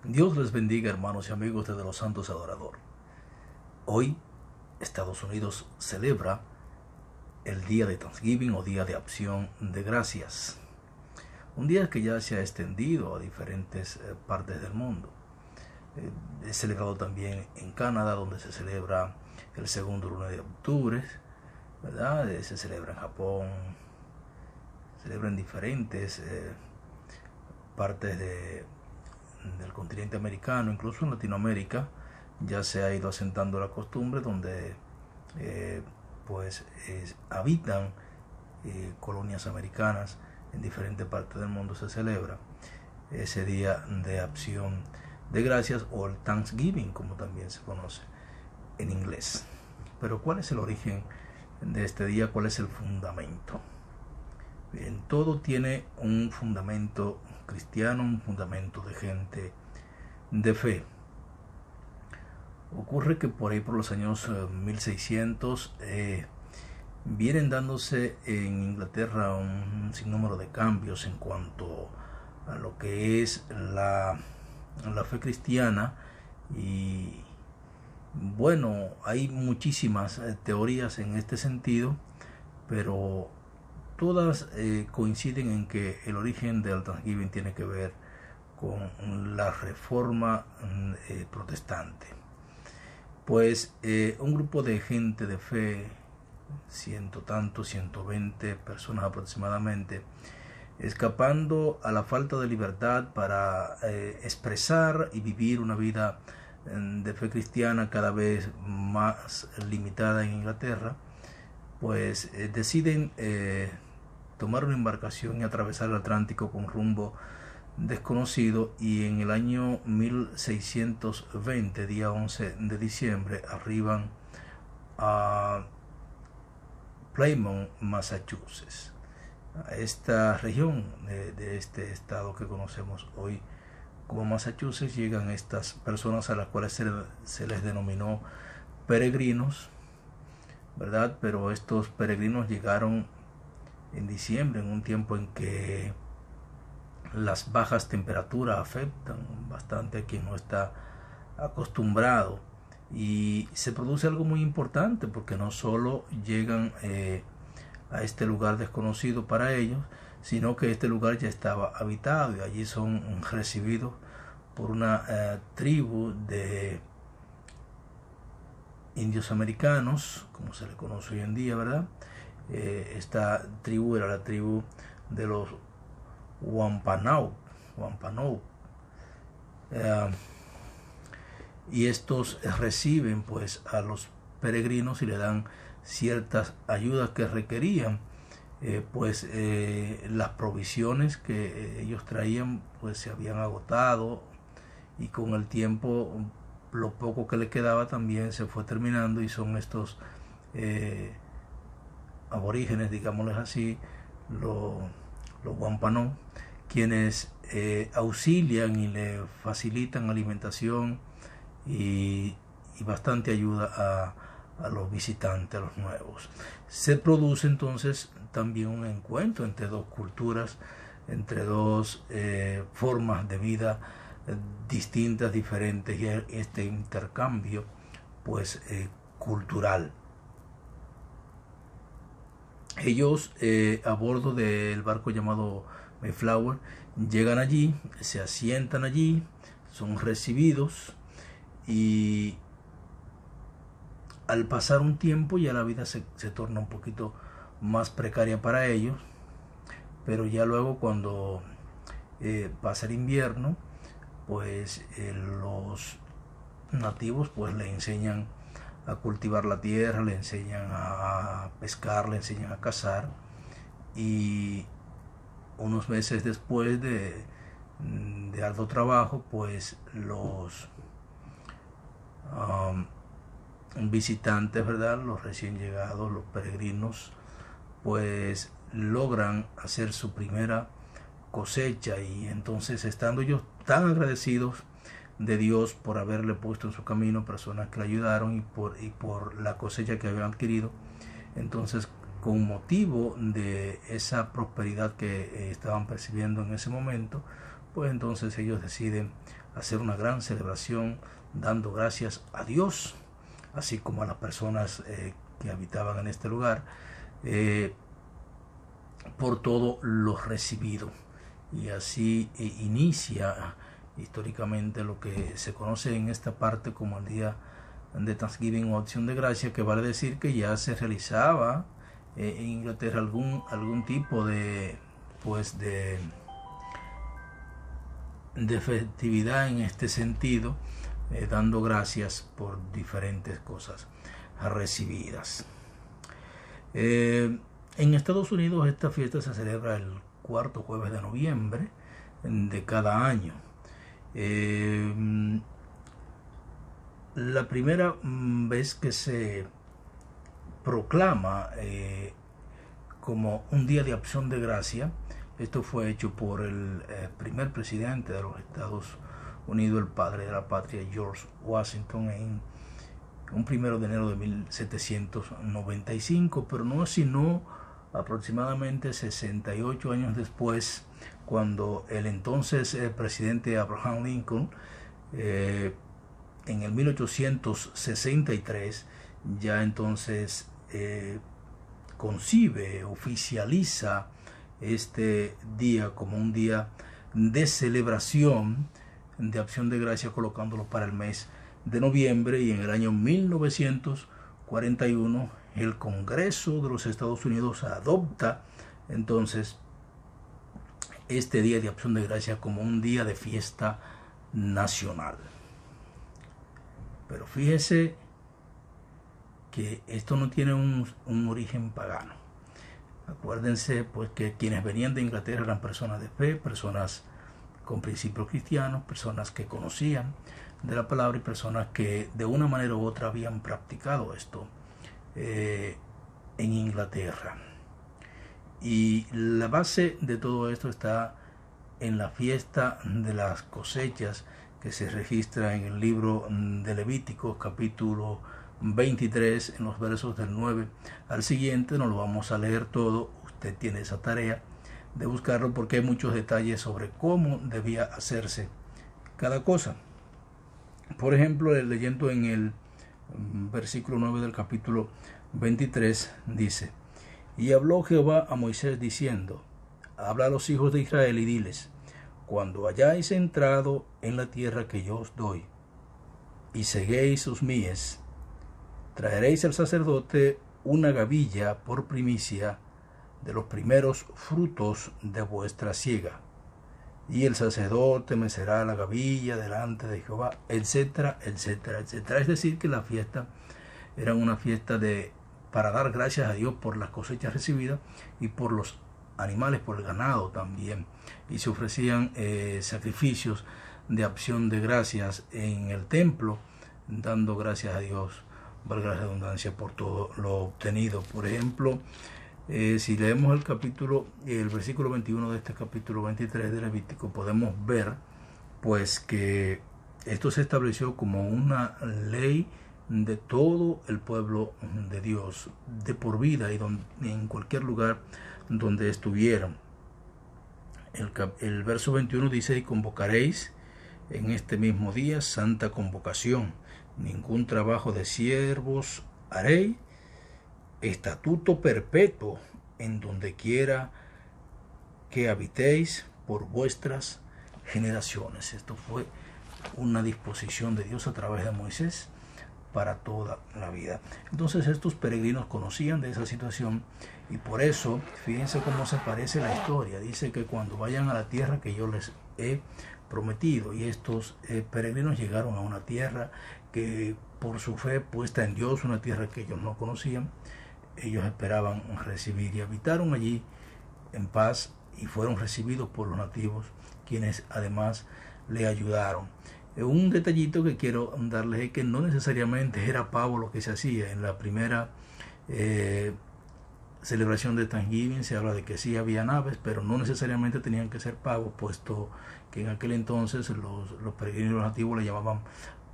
Dios les bendiga, hermanos y amigos de los Santos Adorador. Hoy Estados Unidos celebra el día de Thanksgiving o Día de Acción de Gracias. Un día que ya se ha extendido a diferentes partes del mundo. Es celebrado también en Canadá, donde se celebra el segundo lunes de octubre, ¿verdad? Se celebra en Japón, se celebra en diferentes partes del continente americano, incluso en Latinoamérica ya se ha ido asentando la costumbre donde habitan colonias americanas en diferentes partes del mundo. Se celebra ese día de acción de gracias, o el Thanksgiving, como también se conoce en inglés. Pero ¿cuál es el origen de este día? ¿Cuál es el fundamento? Bien, todo tiene un fundamento cristiano, un fundamento de gente de fe. Ocurre que por ahí, por los años 1600, vienen dándose en Inglaterra un sinnúmero de cambios en cuanto a lo que es la fe cristiana. Y bueno, hay muchísimas teorías en este sentido, pero todas coinciden en que el origen del Thanksgiving tiene que ver con la reforma protestante. Pues un grupo de gente de fe, 120 personas aproximadamente, escapando a la falta de libertad para expresar y vivir una vida de fe cristiana cada vez más limitada en Inglaterra, pues deciden tomar una embarcación y atravesar el Atlántico con rumbo desconocido, y en el año 1620, día 11 de diciembre, arriban a Plymouth, Massachusetts, a esta región de este estado que conocemos hoy como Massachusetts. Llegan estas personas a las cuales se les denominó peregrinos, ¿verdad? Pero estos peregrinos llegaron en diciembre, en un tiempo en que las bajas temperaturas afectan bastante a quien no está acostumbrado, y se produce algo muy importante, porque no solo llegan a este lugar desconocido para ellos, sino que este lugar ya estaba habitado, y allí son recibidos por una tribu de indios americanos, como se le conoce hoy en día, ¿verdad? Esta tribu era la tribu de los Wampanoag. Y estos reciben pues a los peregrinos y le dan ciertas ayudas que requerían, las provisiones que ellos traían pues se habían agotado, y con el tiempo lo poco que le quedaba también se fue terminando, y son estos aborígenes, digámosles así, los Wampanoag, quienes auxilian y le facilitan alimentación y bastante ayuda a los visitantes, a los nuevos. Se produce entonces también un encuentro entre dos culturas, entre dos formas de vida distintas, diferentes, y este intercambio pues cultural. Ellos a bordo del barco llamado Mayflower llegan allí, se asientan allí, son recibidos, y al pasar un tiempo ya la vida se torna un poquito más precaria para ellos. Pero ya luego, cuando pasa el invierno, pues los nativos pues le enseñan a cultivar la tierra, le enseñan a pescar, le enseñan a cazar, y unos meses después de arduo trabajo, pues los visitantes, ¿verdad?, los recién llegados, los peregrinos, pues logran hacer su primera cosecha, y entonces, estando ellos tan agradecidos de Dios por haberle puesto en su camino personas que le ayudaron, y por la cosecha que habían adquirido, entonces, con motivo de esa prosperidad que estaban percibiendo en ese momento, pues entonces ellos deciden hacer una gran celebración dando gracias a Dios, así como a las personas que habitaban en este lugar, por todo lo recibido. Y así inicia históricamente lo que se conoce en esta parte como el día de Thanksgiving o Acción de Gracia, que vale decir que ya se realizaba en Inglaterra algún tipo de festividad en este sentido, dando gracias por diferentes cosas recibidas. En Estados Unidos esta fiesta se celebra el cuarto jueves de noviembre de cada año. La primera vez que se proclama como un día de acción de gracia, esto fue hecho por el primer presidente de los Estados Unidos, el padre de la patria, George Washington, en un 1 de enero de 1795, pero no sino aproximadamente 68 años después, cuando el entonces presidente Abraham Lincoln, en el 1863, ya entonces concibe, oficializa este día como un día de celebración de acción de gracia, colocándolo para el mes de noviembre. Y en el año 1941 el Congreso de los Estados Unidos adopta entonces este día de acción de gracia como un día de fiesta nacional. Pero fíjese que esto no tiene un origen pagano. Acuérdense pues que quienes venían de Inglaterra eran personas de fe, personas con principios cristianos, personas que conocían de la palabra y personas que de una manera u otra habían practicado esto en Inglaterra. Y la base de todo esto está en la fiesta de las cosechas, que se registra en el libro de Levítico, capítulo 23, en los versos del 9 al siguiente. No lo vamos a leer todo, usted tiene esa tarea de buscarlo, porque hay muchos detalles sobre cómo debía hacerse cada cosa. Por ejemplo, leyendo en el versículo 9 del capítulo 23, dice: y habló Jehová a Moisés diciendo: habla a los hijos de Israel y diles: cuando hayáis entrado en la tierra que yo os doy, y seguéis sus mies, traeréis al sacerdote una gavilla por primicia de los primeros frutos de vuestra siega, y el sacerdote mecerá la gavilla delante de Jehová, etcétera, etcétera, etcétera. Es decir, que la fiesta era una fiesta para dar gracias a Dios por las cosechas recibidas y por los animales, por el ganado también, y se ofrecían sacrificios de acción de gracias en el templo, dando gracias a Dios, valga la redundancia, por todo lo obtenido. Por ejemplo, si leemos el versículo 21 de este capítulo 23 de Levítico, podemos ver pues que esto se estableció como una ley de todo el pueblo de Dios, de por vida, y en cualquier lugar donde estuvieran. El verso 21 dice: y convocaréis en este mismo día santa convocación, ningún trabajo de siervos haréis, estatuto perpetuo en donde quiera que habitéis por vuestras generaciones. Esto fue una disposición de Dios a través de Moisés para toda la vida. Entonces estos peregrinos conocían de esa situación, y por eso fíjense cómo se parece la historia. Dice que cuando vayan a la tierra que yo les he prometido, y estos peregrinos llegaron a una tierra que por su fe puesta en Dios, una tierra que ellos no conocían, ellos esperaban recibir, y habitaron allí en paz y fueron recibidos por los nativos, quienes además le ayudaron. Un detallito que quiero darles es que no necesariamente era pavo lo que se hacía. En la primera celebración de Thanksgiving se habla de que sí había aves, pero no necesariamente tenían que ser pavos, puesto que en aquel entonces los peregrinos nativos le llamaban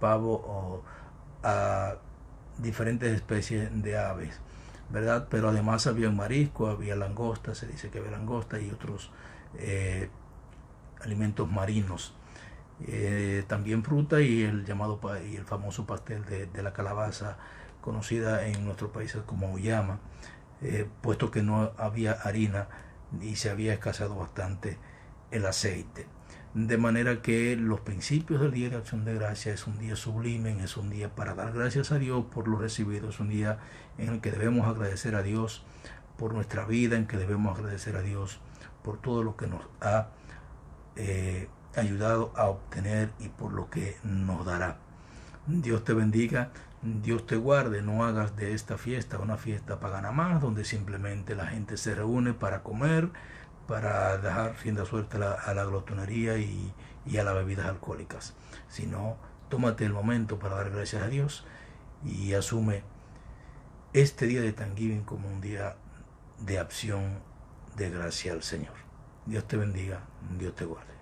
pavo a diferentes especies de aves, ¿verdad? Pero además había marisco, había langosta, se dice que había langosta y otros alimentos marinos. También fruta y el llamado y el famoso pastel de la calabaza, conocida en nuestros países como uyama, puesto que no había harina y se había escaseado bastante el aceite. De manera que los principios del Día de Acción de Gracia es un día sublime, es un día para dar gracias a Dios por lo recibido, es un día en el que debemos agradecer a Dios por nuestra vida, en que debemos agradecer a Dios por todo lo que nos ha ayudado a obtener y por lo que nos dará. Dios te bendiga, Dios te guarde. No hagas de esta fiesta una fiesta pagana más, donde simplemente la gente se reúne para comer, para dejar rienda suelta a la glotonería y a las bebidas alcohólicas. Sino, tómate el momento para dar gracias a Dios y asume este día de Thanksgiving como un día de acción de gracia al Señor. Dios te bendiga, Dios te guarde.